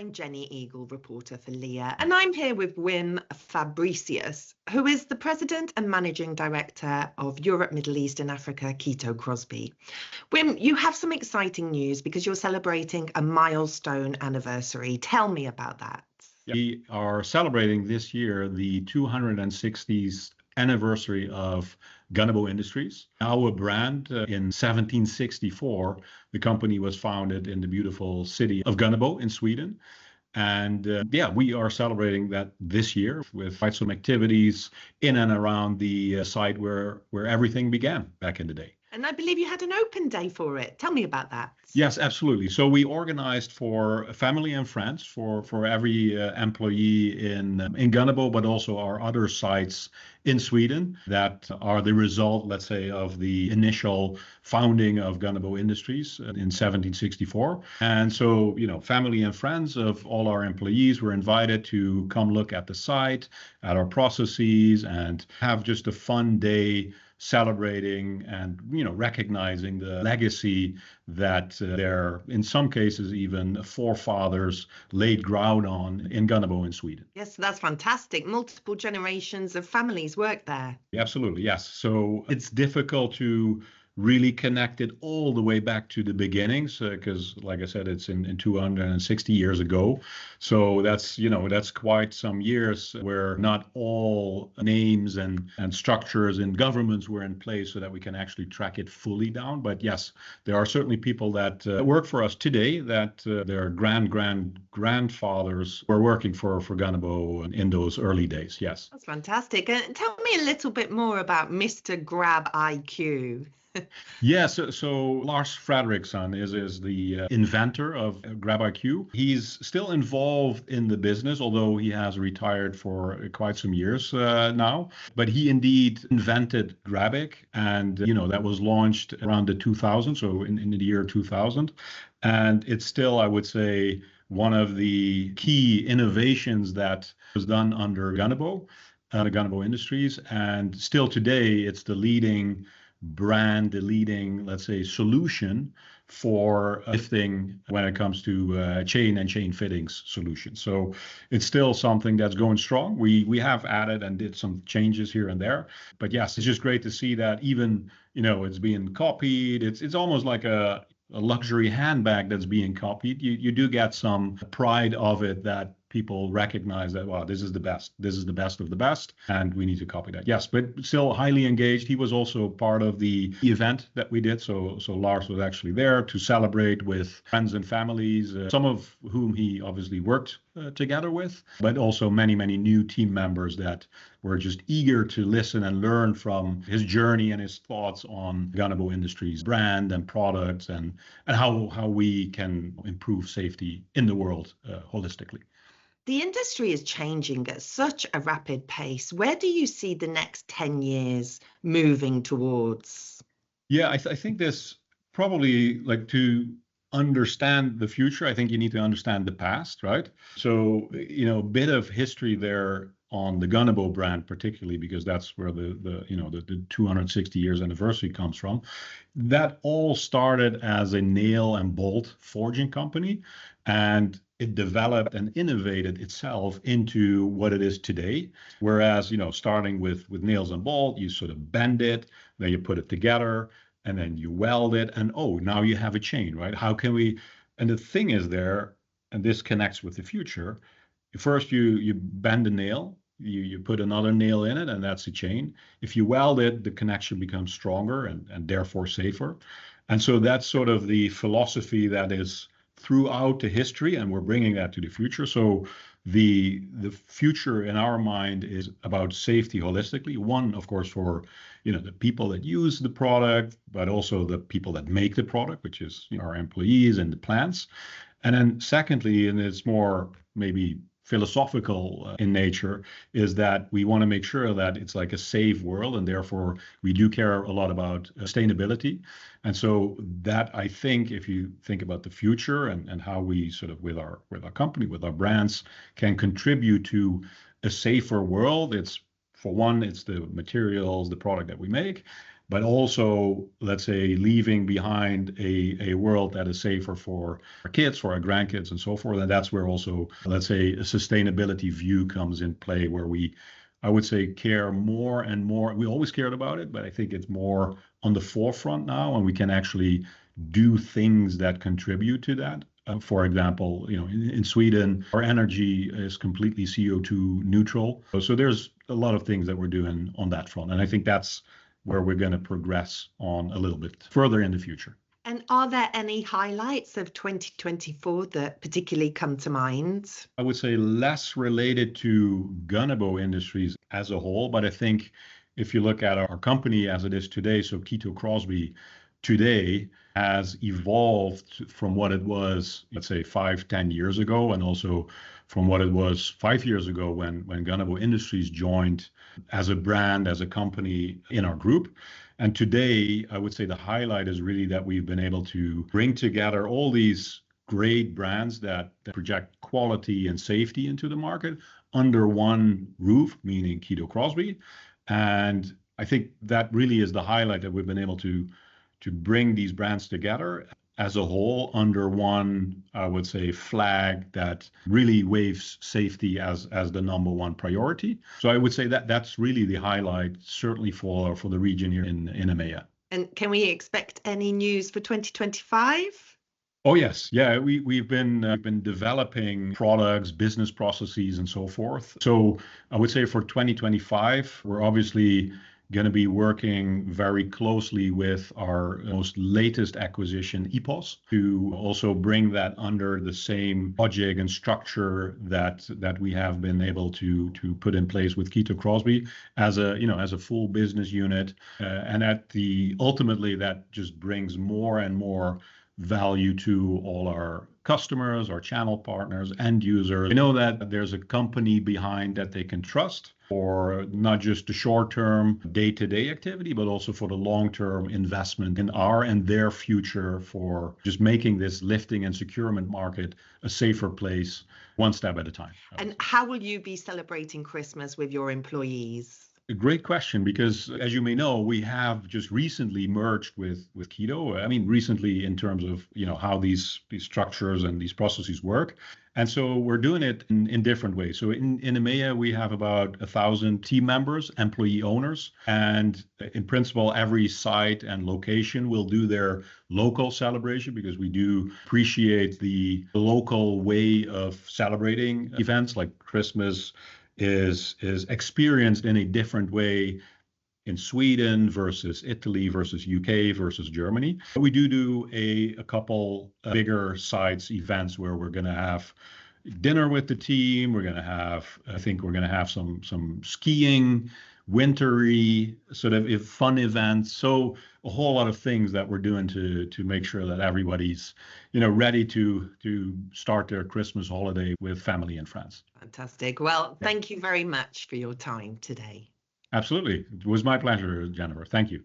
I'm Jenny Eagle, reporter for Leah, and I'm here with Wim Fabricius, who is the President and Managing Director of Europe, Middle East and Africa, Kito Crosby. Wim, you have some exciting news because you're celebrating a milestone anniversary. Tell me about that. We are celebrating this year the 260th anniversary of Gunnebo Industries. Our brand, in 1764, the company was founded in the beautiful city of Gunnebo in Sweden. And we are celebrating that this year with quite some activities in and around the site where everything began back in the day. And I believe you had an open day for it. Tell me about that. Yes, absolutely. So we organized for family and friends, for every employee in Gunnebo, but also our other sites in Sweden that are the result, let's say, of the initial founding of Gunnebo Industries in 1764. And so, family and friends of all our employees were invited to come look at the site, at our processes, and have just a fun day celebrating and recognizing the legacy that their, in some cases, even forefathers laid ground on in Gunnebo in Sweden. Yes, that's fantastic. Multiple generations of families work there. Absolutely, yes. So it's difficult to really connect it all the way back to the beginnings because, like I said, it's in 260 years ago. So that's quite some years where not all names and structures and governments were in place so that we can actually track it fully down. But yes, there are certainly people that work for us today that their grandfathers were working for Gunnebo in those early days. Yes. That's fantastic. And tell me a little bit more about Mr. GrabiQ. Yeah, so Lars Fredriksson is the inventor of GrabiQ. He's still involved in the business, although he has retired for quite some years now. But he indeed invented GrabiQ, and that was launched around the 2000s, so in the year 2000. And it's still, I would say, one of the key innovations that was done under Gunnebo, the Gunnebo Industries. And still today, it's the leading brand, the leading, let's say, solution for lifting when it comes to chain and chain fittings solutions. So it's still something that's going strong. We have added and did some changes here and there, but yes, it's just great to see that even it's being copied. It's almost like a luxury handbag that's being copied. You do get some pride of it that people recognize that, wow, this is the best of the best, and we need to copy that. Yes, but still highly engaged. He was also part of the event that we did. So Lars was actually there to celebrate with friends and families, some of whom he obviously worked together with, but also many, many new team members that were just eager to listen and learn from his journey and his thoughts on Gunnebo Industries brand and products and how we can improve safety in the world holistically. The industry is changing at such a rapid pace. Where do you see the next 10 years moving towards? Yeah, I think this probably, like, to understand the future, I think you need to understand the past, right? So, a bit of history there on the Gunnebo brand, particularly because that's where the 260 years anniversary comes from. That all started as a nail and bolt forging company, and it developed and innovated itself into what it is today. Whereas, starting with nails and bolt, you sort of bend it, then you put it together, and then you weld it, and now you have a chain, right? How can we? And the thing is there, and this connects with the future. First, you bend a nail, you put another nail in it, and that's a chain. If you weld it, the connection becomes stronger and therefore safer. And so that's sort of the philosophy that is throughout the history, and we're bringing that to the future. So the future in our mind is about safety holistically. One, of course, for the people that use the product, but also the people that make the product, which is our employees and the plants. And then secondly, and it's more maybe philosophical in nature, is that we want to make sure that it's like a safe world, and therefore we do care a lot about sustainability. And so that, I think, if you think about the future and how we sort of with our company, with our brands, can contribute to a safer world, it's, for one, it's the materials, the product that we make. but also, let's say, leaving behind a world that is safer for our kids, for our grandkids, and so forth. And that's where also, let's say, a sustainability view comes in play, where I would say, care more and more. We always cared about it, but I think it's more on the forefront now, and we can actually do things that contribute to that. For example, in Sweden, our energy is completely CO2 neutral. So there's a lot of things that we're doing on that front. And I think that's where we're going to progress on a little bit further in the future. And are there any highlights of 2024 that particularly come to mind? I would say less related to Gunnebo Industries as a whole, but I think if you look at our company as it is today, so Kito Crosby today has evolved from what it was, let's say, 5-10 years ago, and also from what it was 5 years ago when Gunnebo Industries joined as a brand, as a company in our group. And today, I would say the highlight is really that we've been able to bring together all these great brands that project quality and safety into the market under one roof, meaning Kito Crosby. And I think that really is the highlight, that we've been able to bring these brands together as a whole under one, I would say, flag that really waves safety as the number one priority. So I would say that that's really the highlight, certainly for the region here in EMEA. And can we expect any news for 2025? Oh yes, yeah. We've been developing products, business processes, and so forth. So I would say for 2025, we're obviously going to be working very closely with our most latest acquisition, EPOS, to also bring that under the same logic and structure that we have been able to put in place with Kito Crosby as a full business unit, and ultimately that just brings more and more value to all our customers, our channel partners, end users. They know that there's a company behind that they can trust for not just the short-term day-to-day activity, but also for the long-term investment in our and their future, for just making this lifting and securement market a safer place, one step at a time. And how will you be celebrating Christmas with your employees? A great question, because as you may know, we have just recently merged with Kito. I mean, recently in terms of how these structures and these processes work. And so we're doing it in different ways. So in EMEA, we have about 1,000 team members, employee owners. And in principle, every site and location will do their local celebration, because we do appreciate the local way of celebrating events. Like Christmas is experienced in a different way in Sweden versus Italy versus UK versus Germany. But we do a couple bigger sites events where we're going to have dinner with the team. We're going to have some skiing, wintry sort of fun events. So a whole lot of things that we're doing to make sure that everybody's ready to start their Christmas holiday with family and friends. Fantastic. Well, thank you very much for your time today. Absolutely. It was my pleasure, Jennifer. Thank you.